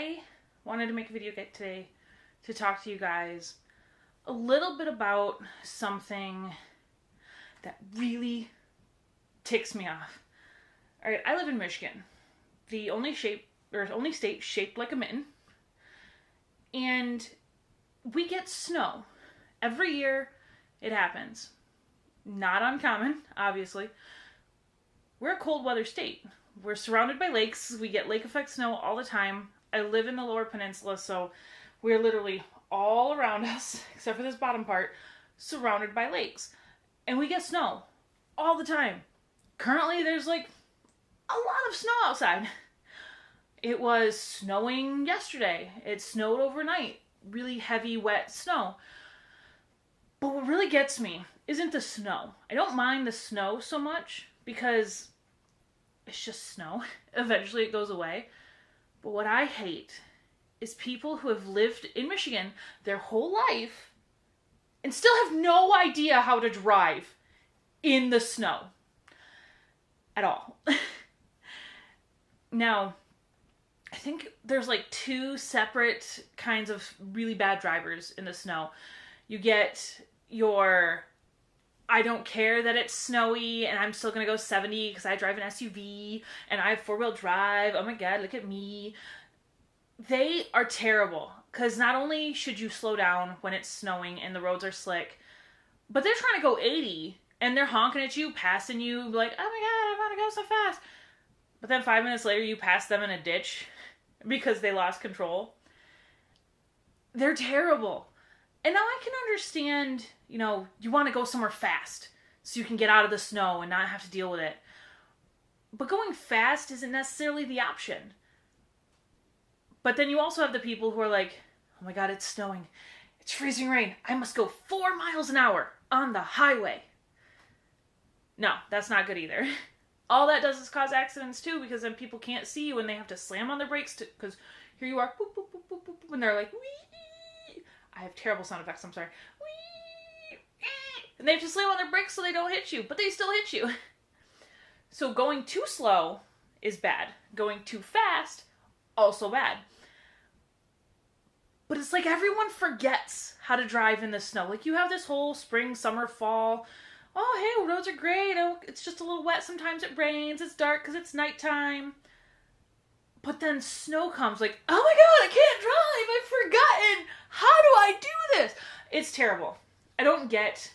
I wanted to make a video today to talk to you guys a little bit about something that really ticks me off. All right, I live in Michigan, the only state shaped like a mitten, and we get snow every year. It happens. Not uncommon, obviously. We're a cold weather state. We're surrounded by lakes. We get lake effect snow all the time. I live in the lower peninsula, so we're literally all around us, except for this bottom part, surrounded by lakes. And we get snow all the time. Currently, there's like a lot of snow outside. It was snowing yesterday. It snowed overnight. Really heavy, wet snow. But what really gets me isn't the snow. I don't mind the snow so much because it's just snow. Eventually it goes away. But what I hate is people who have lived in Michigan their whole life and still have no idea how to drive in the snow at all. Now, I think there's like two separate kinds of really bad drivers in the snow. You get your, I don't care that it's snowy and I'm still going to go 70 because I drive an SUV and I have four-wheel drive. Oh my God, look at me. They are terrible because not only should you slow down when it's snowing and the roads are slick, but they're trying to go 80 and they're honking at you, passing you, like, oh my God, I want to go so fast. But then 5 minutes later, you pass them in a ditch because they lost control. They're terrible. And now I can understand, you want to go somewhere fast so you can get out of the snow and not have to deal with it. But going fast isn't necessarily the option. But then you also have the people who are like, oh my God, it's snowing. It's freezing rain. I must go 4 miles an hour on the highway. No, that's not good either. All that does is cause accidents too, because then people can't see you and they have to slam on their brakes because here you are, boop, boop, boop, boop, boop, boop, and they're like, wee. I have terrible sound effects, I'm sorry. Wee, and they have to slam on their brakes so they don't hit you, but they still hit you. So going too slow is bad. Going too fast, also bad. But it's like everyone forgets how to drive in the snow. Like you have this whole spring, summer, fall. Oh, hey, roads are great. Oh, it's just a little wet. Sometimes it rains. It's dark because it's nighttime. But then snow comes like, oh my God, I can't drive. I've forgotten. How do I do this? It's terrible. I don't get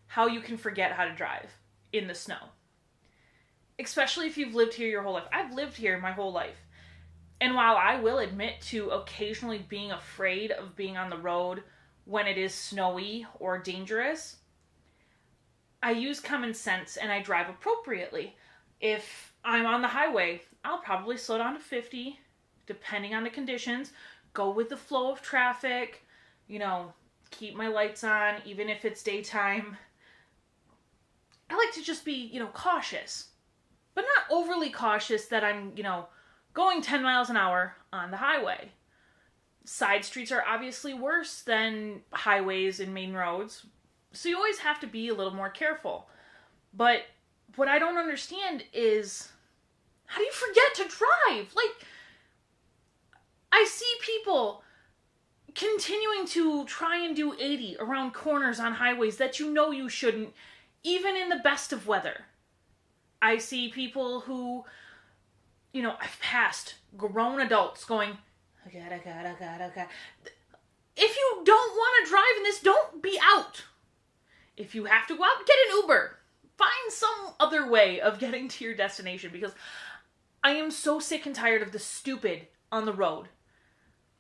how you can forget how to drive in the snow. Especially if you've lived here your whole life. I've lived here my whole life. And while I will admit to occasionally being afraid of being on the road when it is snowy or dangerous, I use common sense and I drive appropriately. If I'm on the highway, I'll probably slow down to 50, depending on the conditions, go with the flow of traffic, keep my lights on, even if it's daytime. I like to just be, cautious, but not overly cautious that I'm, going 10 miles an hour on the highway. Side streets are obviously worse than highways and main roads, so you always have to be a little more careful. But what I don't understand is, how do you forget to drive? Like, I see people continuing to try and do 80 around corners on highways that you shouldn't, even in the best of weather. I see people who, I've passed grown adults going, oh God. If you don't want to drive in this, don't be out. If you have to go out, get an Uber. Find some other way of getting to your destination because I am so sick and tired of the stupid on the road.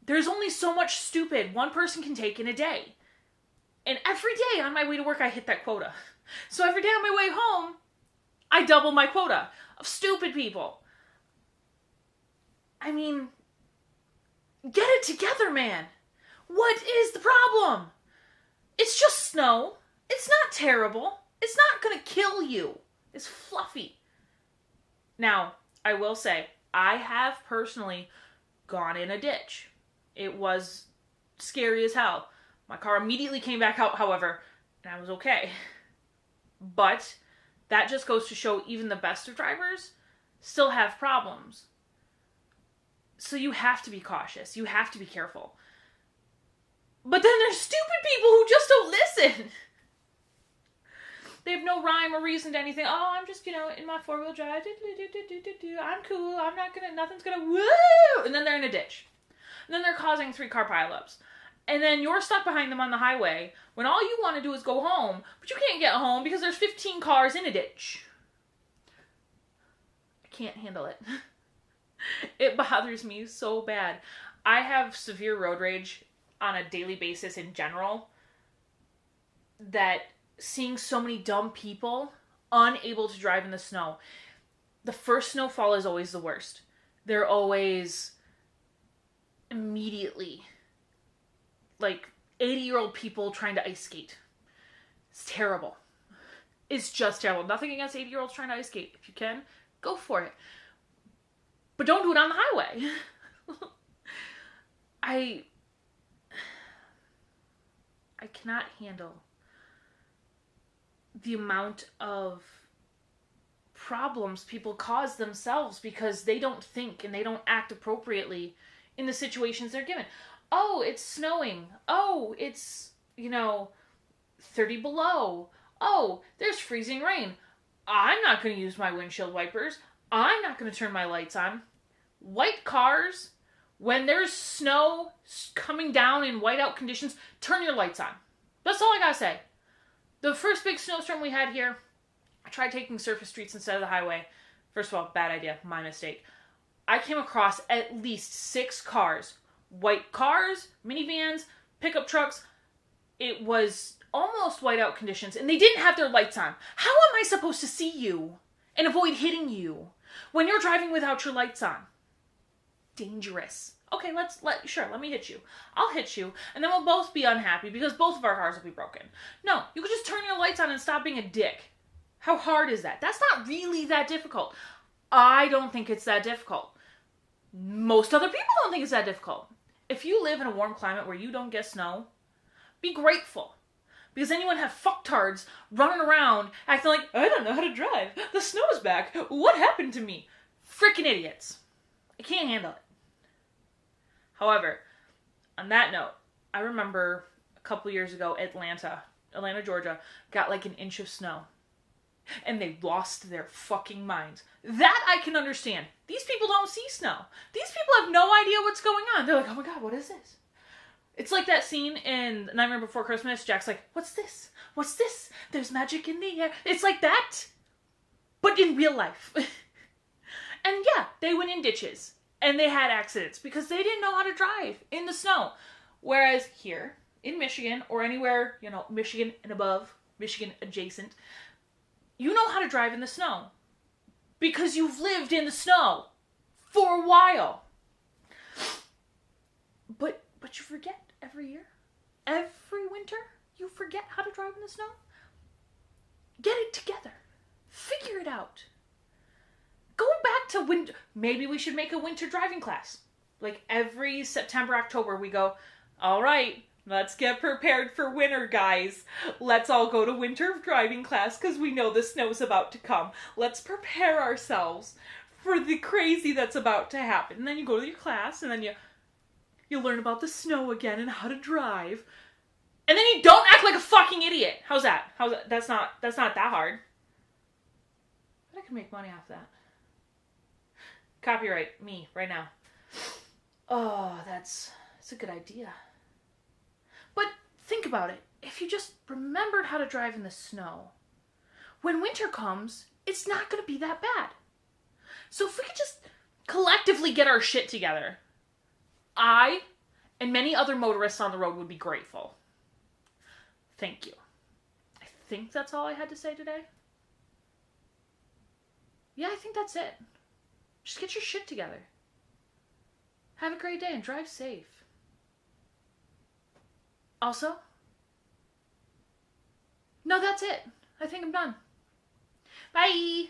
There's only so much stupid one person can take in a day. And every day on my way to work, I hit that quota. So every day on my way home, I double my quota of stupid people. I mean, get it together, man. What is the problem? It's just snow. It's not terrible. It's not going to kill you. It's fluffy. Now, I will say, I have personally gone in a ditch. It was scary as hell. My car immediately came back out, however, and I was okay. But that just goes to show even the best of drivers still have problems. So you have to be cautious. You have to be careful. But then there's stupid people who just don't listen. They have no rhyme or reason to anything. Oh, I'm just, in my four-wheel drive. I'm cool. Nothing's gonna, woo! And then they're in a ditch. And then they're causing 3-car pileups. And then you're stuck behind them on the highway when all you want to do is go home, but you can't get home because there's 15 cars in a ditch. I can't handle it. It bothers me so bad. I have severe road rage on a daily basis in general, that seeing so many dumb people unable to drive in the snow. The first snowfall is always the worst. They're always immediately like 80-year-old people trying to ice skate. It's terrible. It's just terrible. Nothing against 80-year-olds trying to ice skate. If you can, go for it. But don't do it on the highway. I cannot handle the amount of problems people cause themselves because they don't think and they don't act appropriately in the situations they're given. Oh, it's snowing. Oh, it's, 30 below. Oh, there's freezing rain. I'm not going to use my windshield wipers. I'm not going to turn my lights on. White cars, when there's snow coming down in whiteout conditions, turn your lights on. That's all I got to say. The first big snowstorm we had here, I tried taking surface streets instead of the highway. First of all, bad idea. My mistake. I came across at least 6 cars. White cars, minivans, pickup trucks. It was almost whiteout conditions, and they didn't have their lights on. How am I supposed to see you and avoid hitting you when you're driving without your lights on? Dangerous. Okay, let me hit you. I'll hit you, and then we'll both be unhappy because both of our cars will be broken. No, you could just turn your lights on and stop being a dick. How hard is that? That's not really that difficult. I don't think it's that difficult. Most other people don't think it's that difficult. If you live in a warm climate where you don't get snow, be grateful. Because then you wouldn't have fucktards running around acting like, I don't know how to drive. The snow's back. What happened to me? Freaking idiots. I can't handle it. However, on that note, I remember a couple years ago, Atlanta, Georgia, got like an inch of snow. And they lost their fucking minds. That I can understand. These people don't see snow. These people have no idea what's going on. They're like, oh my God, what is this? It's like that scene in Nightmare Before Christmas. Jack's like, what's this? What's this? There's magic in the air. It's like that, but in real life. And yeah, they went in ditches. And they had accidents because they didn't know how to drive in the snow. Whereas here in Michigan or anywhere, Michigan and above, Michigan adjacent, you know how to drive in the snow because you've lived in the snow for a while. But you forget every year. Every winter, you forget how to drive in the snow. Get it together. Figure it out. Go back to winter. Maybe we should make a winter driving class. Like every September, October, we go, all right, let's get prepared for winter, guys. Let's all go to winter driving class because we know the snow's about to come. Let's prepare ourselves for the crazy that's about to happen. And then you go to your class and then you learn about the snow again and how to drive. And then you don't act like a fucking idiot. How's that? That's not that hard. But I can make money off that. Copyright me right now. Oh, that's a good idea. But think about it. If you just remembered how to drive in the snow, when winter comes, it's not going to be that bad. So if we could just collectively get our shit together, I and many other motorists on the road would be grateful. Thank you. I think that's all I had to say today. Yeah, I think that's it. Just get your shit together. Have a great day and drive safe. Also, no, that's it. I think I'm done. Bye!